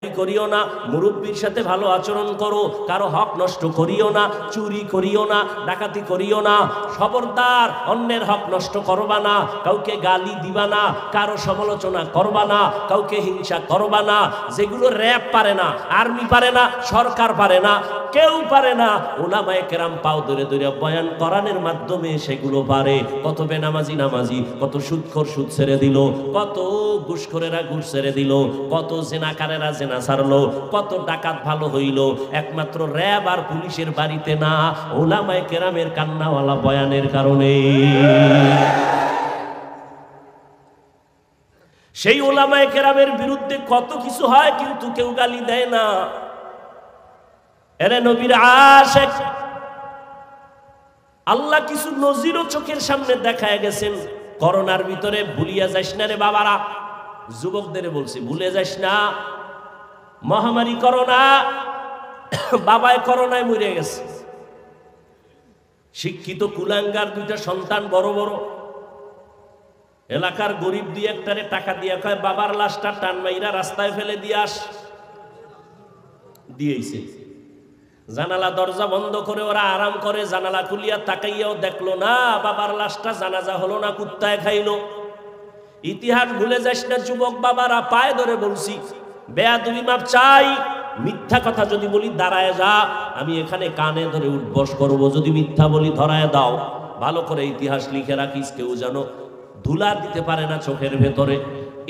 করিও না, মুরব্বীর সাথে ভালো আচরণ করো, কারো হক নষ্ট করিও না, চুরি করিও না, ডাকাতি করিও না, খবরদার অন্যের হক নষ্ট করবা না, কাউকে গালি দিবা না, কারো সমালোচনা করবা না, কাউকে হিংসা করবা না। যেগুলো র‍্যাব পারে না, আর্মি পারে না, সরকার পারে না, কেউ পারে না, উলামায়ে কেরাম পাও ধরে ধরে বয়ান কোরআনের মাধ্যমে সেগুলো পারে। কত বেনামাজি নামাজি, কত সুদখোর সুদ ছেড়ে দিল, কত ঘুষখোরেরা ঘুষ ছেড়ে দিল, কত জেনাকারেরা জেনা ছাড়লো, কত ডাকাত ভালো হইল, একমাত্র র‍্যাব আর পুলিশের বাড়িতে না, উলামায়ে কেরামের কান্নাওয়ালা বয়ানের কারণে। সেই উলামায়ে কেরামের বিরুদ্ধে কত কিছু হয়, কিন্তু কেউ গালি দেয় না। এরে নবীর আশিক, আল্লাহ কিছু নজিরও চোখের সামনে দেখায় গেছেন। করোনার ভিতরে ভুলিয়া যাইস না রে বাবারা, যুবকদের বলছি, ভুলে যাইস না, মহামারী করোনা, বাবায় করোনায় মরে গেছে। শিক্ষিত কুলাঙ্গার দুইটা সন্তান, বড় বড়, এলাকার গরিব দুই একটারে টাকা দিয়া কয় বাবার লাশটা টান মাইরা রাস্তায় ফেলে দিয়ে আস, দিয়েছে। জানালা দরজা বন্ধ করে ওরা আরাম করে, জানালা খুলিয়া তাকাইয়াও দেখলো না বাবার লাশটা, জানাজা হলো না, কুত্তায় খাইলো। ইতিহাস ভুলে যাস না যুবক বাবারা, পায়ে ধরে বলছি, বেয়াদবি মাপ চাই। মিথ্যা কথা যদি বলি দাঁড়ায় যা, আমি এখানে কানে ধরে উঠবস করবো। যদি মিথ্যা বলি ধরায় দাও। ভালো করে ইতিহাস লিখে রাখিস, কেউ যেন ধুলা দিতে পারে না চোখের ভেতরে।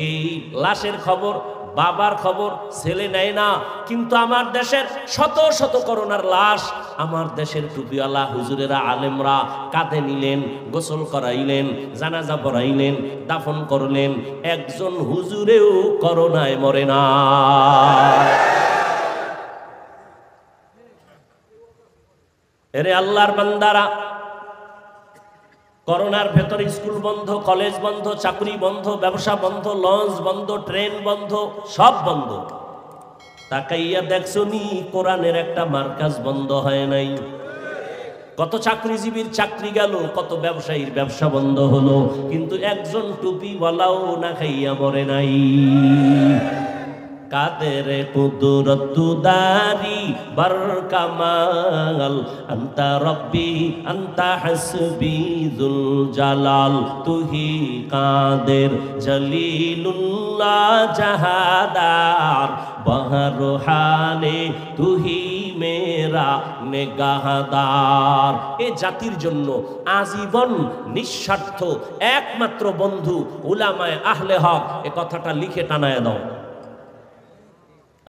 এই লাশের খবর, বাবার খবর ছেলে নেয় না, কিন্তু আমার দেশের শত শত করোনার লাশ আমার দেশের টুপিওয়ালা হুজুরেরা, আলেমরা কাঁধে নিলেন, গোসল করাইলেন, জানাজা পড়াইলেন, দাফন করলেন। একজন হুজুরেও করোনায় মরে না। এরে আল্লাহর বান্দারা, করোনার ভেতর স্কুল বন্ধ, কলেজ বন্ধ, চাকরি বন্ধ, ব্যবসা বন্ধ, লঞ্চ বন্ধ, ট্রেন বন্ধ, সব বন্ধ। তাকাইয়া দেখছো নি কোরআনের একটা মার্কাজ বন্ধ হয় নাই? কত চাকরিজীবীর চাকরি গেল, কত ব্যবসায়ীর ব্যবসা বন্ধ হলো, কিন্তু একজন টুপিওয়ালাও না খাইয়া মরে নাই। কাদের কুদরত দারি বার কামাল, আনতা রব্বি আনতা হাসবি যুল জালাল, তুহি কাদের জলিলুল্লাহ জাহাদার, বহর হালে তুহি মেরা নেগাহদার। এ জাতির জন্য আজীবন নিঃস্বার্থ একমাত্র বন্ধু উলামায়ে আহলে হক। এ কথাটা লিখে টানায় দাও।